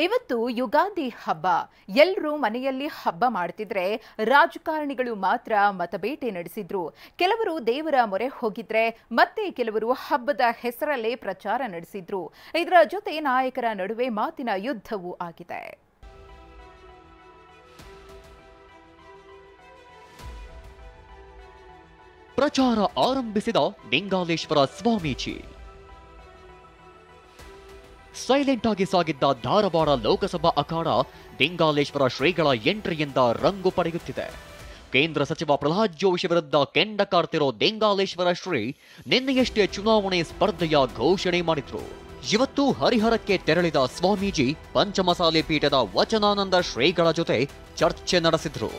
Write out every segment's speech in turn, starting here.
ಇವತ್ತು ಯುಗಾದಿ ಹಬ್ಬ. ಎಲ್ಲರೂ ಮನೆಯಲ್ಲಿ ಹಬ್ಬ ಮಾಡ್ತಿದ್ರೆ ರಾಜಕಾರಣಿಗಳು ಮಾತ್ರ ಮತಬೇಟೆ ನಡೆಸಿದ್ರು. ಕೆಲವರು ದೇವರ ಮೊರೆ ಹೋಗಿದ್ರೆ ಮತ್ತೆ ಕೆಲವರು ಹಬ್ಬದ ಹೆಸರಲ್ಲೇ ಪ್ರಚಾರ ನಡೆಸಿದ್ರು. ಇದರ ಜೊತೆ ನಾಯಕರ ನಡುವೆ ಮಾತಿನ ಯುದ್ಧವೂ ಆಗಿದೆ. ಪ್ರಚಾರ ಆರಂಭಿಸಿದ ಲಿಂಗಾಲೇಶ್ವರ ಸ್ವಾಮೀಜಿ. ಸೈಲೆಂಟ್ ಆಗಿ ಸಾಗಿದ್ದ ಧಾರವಾಡ ಲೋಕಸಭಾ ಅಖಾಡ ಲಿಂಗಾಲೇಶ್ವರ ಶ್ರೀಗಳ ಎಂಟ್ರಿಯಿಂದ ರಂಗು ಪಡೆಯುತ್ತಿದೆ. ಕೇಂದ್ರ ಸಚಿವ ಪ್ರಹ್ಲಾದ್ ಜೋಶಿ ವಿರುದ್ಧ ಕೆಂಡ ಕಾರ್ತಿರೋ ಲಿಂಗಾಲೇಶ್ವರ ಶ್ರೀ ನಿನ್ನೆಯಷ್ಟೇ ಚುನಾವಣೆ ಸ್ಪರ್ಧೆಯ ಘೋಷಣೆ ಮಾಡಿದ್ರು. ಇವತ್ತು ಹರಿಹರಕ್ಕೆ ತೆರಳಿದ ಸ್ವಾಮೀಜಿ ಪಂಚಮಸಾಲಿ ಪೀಠದ ವಚನಾನಂದ ಶ್ರೀಗಳ ಜೊತೆ ಚರ್ಚೆ ನಡೆಸಿದ್ರು.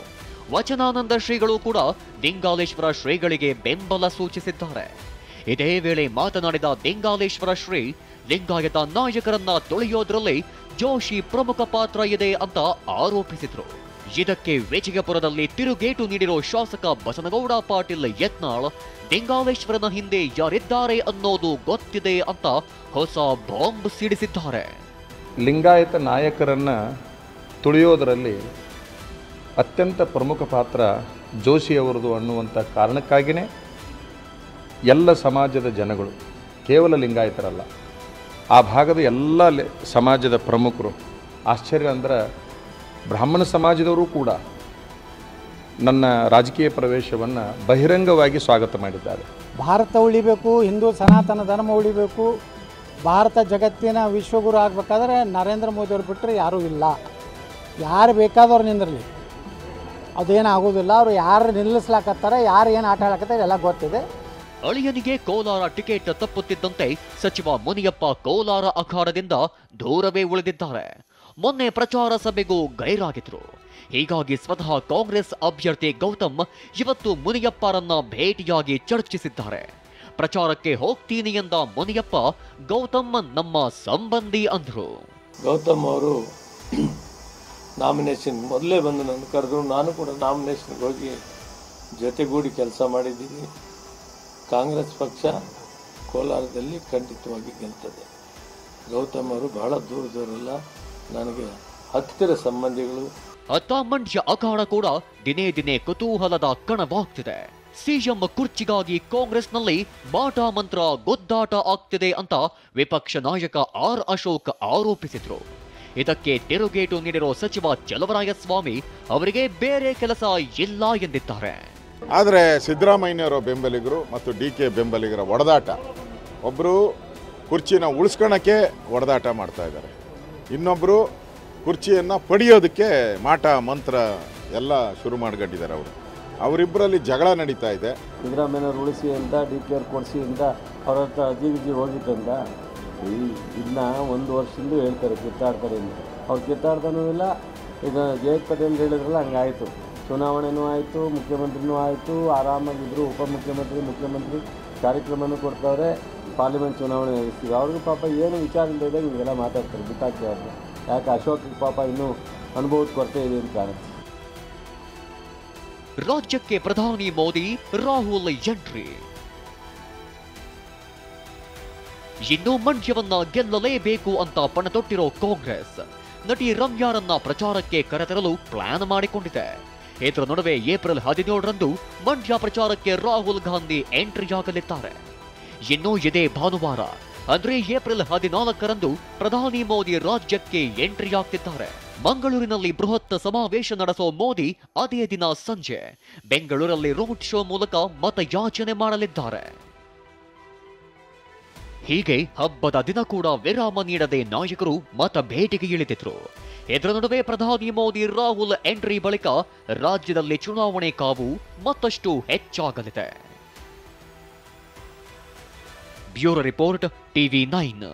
ವಚನಾನಂದ ಶ್ರೀಗಳು ಕೂಡ ಲಿಂಗಾಲೇಶ್ವರ ಶ್ರೀಗಳಿಗೆ ಬೆಂಬಲ ಸೂಚಿಸಿದ್ದಾರೆ. ಇದೇ ವೇಳೆ ಮಾತನಾಡಿದ ಲಿಂಗಾಲೇಶ್ವರ ಶ್ರೀ ಲಿಂಗಾಯತ ನಾಯಕರನ್ನ ತೊಳೆಯೋದ್ರಲ್ಲಿ ಜೋಶಿ ಪ್ರಮುಖ ಪಾತ್ರ ಇದೆ ಅಂತ ಆರೋಪಿಸಿದ್ರು. ಇದಕ್ಕೆ ವಿಜಯಪುರದಲ್ಲಿ ತಿರುಗೇಟು ನೀಡಿರೋ ಶಾಸಕ ಬಸನಗೌಡ ಪಾಟೀಲ್ ಯತ್ನಾಳ್ ಲಿಂಗಾಲೇಶ್ವರನ ಹಿಂದೆ ಯಾರಿದ್ದಾರೆ ಅನ್ನೋದು ಗೊತ್ತಿದೆ ಅಂತ ಹೊಸ ಬಾಂಬ್ ಸಿಡಿಸಿದ್ದಾರೆ. ಲಿಂಗಾಯತ ನಾಯಕರನ್ನ ತುಳಿಯೋದರಲ್ಲಿ ಅತ್ಯಂತ ಪ್ರಮುಖ ಪಾತ್ರ ಜೋಶಿಯವರದು ಅನ್ನುವಂಥ ಕಾರಣಕ್ಕಾಗಿಯೇ ಎಲ್ಲ ಸಮಾಜದ ಜನಗಳು, ಕೇವಲ ಲಿಂಗಾಯತರಲ್ಲ, ಆ ಭಾಗದ ಎಲ್ಲ ಸಮಾಜದ ಪ್ರಮುಖರು, ಆಶ್ಚರ್ಯ ಅಂದ್ರೆ ಬ್ರಾಹ್ಮಣ ಸಮಾಜದವರು ಕೂಡ ನನ್ನ ರಾಜಕೀಯ ಪ್ರವೇಶವನ್ನು ಬಹಿರಂಗವಾಗಿ ಸ್ವಾಗತ ಮಾಡಿದ್ದಾರೆ. ಭಾರತ ಉಳಿಬೇಕು, ಹಿಂದೂ ಸನಾತನ ಧರ್ಮ ಉಳಿಬೇಕು, ಭಾರತ ಜಗತ್ತಿನ ವಿಶ್ವಗುರು ಆಗಬೇಕಾದ್ರೆ ನರೇಂದ್ರ ಮೋದಿಯವ್ರು ಬಿಟ್ಟರೆ ಯಾರೂ ಇಲ್ಲ. ಯಾರು ಬೇಕಾದವ್ರು ನಿಂದಿರಲಿ, ಅದೇನು ಆಗೋದಿಲ್ಲ. ಅವರು ಯಾರು ನಿಲ್ಲಿಸ್ಲಾಕತ್ತಾರೆ, ಯಾರು ಏನು ಆಟ ಆಡಕತ್ತಾರೆ ಎಲ್ಲ ಗೊತ್ತಿದೆ. ಅಳಿಯನಿಗೆ ಕೋಲಾರ ಟಿಕೆಟ್ ತಪ್ಪುತ್ತಿದ್ದಂತೆ ಸಚಿವ ಮುನಿಯಪ್ಪ ಕೋಲಾರ ಅಖಾಡದಿಂದ ದೂರವೇ ಉಳಿದಿದ್ದಾರೆ. ಮೊನ್ನೆ ಪ್ರಚಾರ ಸಭೆಗೂ ಗೈರಾಗಿದ್ರು. ಹೀಗಾಗಿ ಸ್ವತಃ ಕಾಂಗ್ರೆಸ್ ಅಭ್ಯರ್ಥಿ ಗೌತಮ್ ಇವತ್ತು ಮುನಿಯಪ್ಪರನ್ನ ಭೇಟಿಯಾಗಿ ಚರ್ಚಿಸಿದ್ದಾರೆ. ಪ್ರಚಾರಕ್ಕೆ ಹೋಗ್ತೀನಿ ಎಂದ ಮುನಿಯಪ್ಪ ಗೌತಮ್ ನಮ್ಮ ಸಂಬಂಧಿ ಅಂದ್ರು. ಗೌತಮ್ ಅವರು ನಾಮಿನೇಷನ್ ಮೊದಲೇ ಬಂದು ನನ್ನ ಕರೆದ್ರು. ನಾನು ಕೂಡ ನಾಮಿನೇಷನ್ಗೆ ಹೋಗಿ ಜೊತೆಗೂಡಿ ಕೆಲಸ ಮಾಡಿದ್ದೀನಿ. ಕಾಂಗ್ರೆಸ್ ಪಕ್ಷ ಕೋಲಾರದಲ್ಲಿ ಖಂಡಿತವಾಗಿ ಗೆಲ್ತದೆ. ಗೌತಮ್ ಅವರು ಬಹಳ ದೂರದವರಲ್ಲ, ನನಗೆ ಹತ್ತಿರ ಸಂಬಂಧಿಗಳು. ಅತ್ತ ಮಂಡ್ಯ ಅಖಾಡ ಕೂಡ ದಿನೇ ದಿನೇ ಕುತೂಹಲದ ಕಣವಾಗ್ತಿದೆ. ಸಿಎಂ ಕುರ್ಚಿಗಾಗಿ ಕಾಂಗ್ರೆಸ್ನಲ್ಲಿ ಮಾಟ ಮಂತ್ರ ಗುದ್ದಾಟ ಆಗ್ತಿದೆ ಅಂತ ವಿಪಕ್ಷ ನಾಯಕ ಆರ್ ಅಶೋಕ್ ಆರೋಪಿಸಿದ್ರು. ಇದಕ್ಕೆ ತಿರುಗೇಟು ನೀಡಿರೋ ಸಚಿವ ಚಲವರಾಯಸ್ವಾಮಿ ಅವರಿಗೆ ಬೇರೆ ಕೆಲಸ ಇಲ್ಲ ಎಂದಿದ್ದಾರೆ. ಆದರೆ ಸಿದ್ದರಾಮಯ್ಯನವರ ಬೆಂಬಲಿಗರು ಮತ್ತು DK ಬೆಂಬಲಿಗರ ಒಡೆದಾಟ, ಒಬ್ಬರು ಕುರ್ಚಿನ ಉಳಿಸ್ಕೊಳ್ಳೋಕ್ಕೆ ಒಡೆದಾಟ ಮಾಡ್ತಾ ಇದ್ದಾರೆ, ಇನ್ನೊಬ್ಬರು ಕುರ್ಚಿಯನ್ನು ಪಡೆಯೋದಕ್ಕೆ ಮಾಟ ಮಂತ್ರ ಎಲ್ಲ ಶುರು ಮಾಡ್ಕೊಂಡಿದ್ದಾರೆ. ಅವರಿಬ್ಬರಲ್ಲಿ ಜಗಳ ನಡೀತಾ ಇದೆ. ಸಿದ್ದರಾಮಯ್ಯನವ್ರು ಉಳಿಸಿ ಅಂತ, DK ಅವ್ರು ಕೊಡಿಸಿ ಅಂತ ಅವ್ರ ಹತ್ರ ಅಜ್ಜಿ ಹೋಗಿತ್ತಂತ ಇದನ್ನ ಒಂದು ವರ್ಷದಿಂದ ಹೇಳ್ತಾರೆ, ಕಿತ್ತಾಡ್ತಾರೆ ಅಂತ. ಅವ್ರು ಕಿತ್ತಾಡ್ತಾನೂ ಇಲ್ಲ. ಈಗ ಜಯಂತ್ ಪಟೇಲ್ ಹೇಳಿದ್ರಲ್ಲ, ಹಂಗಾಯಿತು. ಚುನಾವಣೆನೂ ಆಯಿತು, ಮುಖ್ಯಮಂತ್ರಿನೂ ಆಯಿತು, ಆರಾಮಾಗಿದ್ದರು. ಮುಖ್ಯಮಂತ್ರಿ ಕಾರ್ಯಕ್ರಮನೂ ಕೊಡ್ತಾವ್ರೆ, ಪಾರ್ಲಿಮೆಂಟ್ ಚುನಾವಣೆ ನಡೆಸ್ತೀವಿ. ಅವ್ರಿಗೂ ಪಾಪ ಏನು ವಿಚಾರ ಇಲ್ಲದೆ ಹಿಂಗೆಲ್ಲ ಮಾತಾಡ್ತಾರೆ, ಬಿಟ್ಟಾಕಿ ಅವ್ರನ್ನ. ಯಾಕೆ ಅಶೋಕ್ ಪಾಪ ಇನ್ನೂ ಅನುಭವದ ಕೊರತೆ ಇದೆ ಅಂತ ಕಾಣುತ್ತೆ. ರಾಜ್ಯಕ್ಕೆ ಪ್ರಧಾನಿ ಮೋದಿ, ರಾಹುಲ್ ಎಂಟ್ರಿ. ಇನ್ನು ಮಂಡ್ಯವನ್ನ ಗೆಲ್ಲಲೇಬೇಕು ಅಂತ ಪಣತೊಟ್ಟಿರೋ ಕಾಂಗ್ರೆಸ್ ನಟಿ ರಮ್ಯಾರನ್ನ ಪ್ರಚಾರಕ್ಕೆ ಕರೆತರಲು ಪ್ಲಾನ್ ಮಾಡಿಕೊಂಡಿದೆ. ಇದರ ನಡುವೆ ಏಪ್ರಿಲ್ 17ರಂದು ಮಂಡ್ಯ ಪ್ರಚಾರಕ್ಕೆ ರಾಹುಲ್ ಗಾಂಧಿ ಎಂಟ್ರಿಯಾಗಲಿದ್ದಾರೆ. ಇನ್ನು ಇದೇ ಭಾನುವಾರ ಅಂದ್ರೆ ಏಪ್ರಿಲ್ 14ರಂದು ಪ್ರಧಾನಿ ಮೋದಿ ರಾಜ್ಯಕ್ಕೆ ಎಂಟ್ರಿಯಾಗ್ತಿದ್ದಾರೆ. ಮಂಗಳೂರಿನಲ್ಲಿ ಬೃಹತ್ ಸಮಾವೇಶ ನಡೆಸೋ ಮೋದಿ ಅದೇ ದಿನ ಸಂಜೆ ಬೆಂಗಳೂರಲ್ಲಿ ರೋಡ್ ಶೋ ಮೂಲಕ ಮತಯಾಚನೆ ಮಾಡಲಿದ್ದಾರೆ. ಹೀಗೆ ಹಬ್ಬದ ದಿನ ಕೂಡ ವಿರಾಮ ನೀಡದೆ ನಾಯಕರು ಮತ ಭೇಟಿಗೆ ಇಳಿದಿದ್ರು. ಇದರ ನಡುವೆ ಪ್ರಧಾನಿ ಮೋದಿ ರಾಹುಲ್ ಎಂಟ್ರಿ ಬಳಿಕ ರಾಜ್ಯದಲ್ಲಿ ಚುನಾವಣೆ ಕಾವು ಮತ್ತಷ್ಟು ಹೆಚ್ಚಾಗಲಿದೆ. Bureau report, TV9.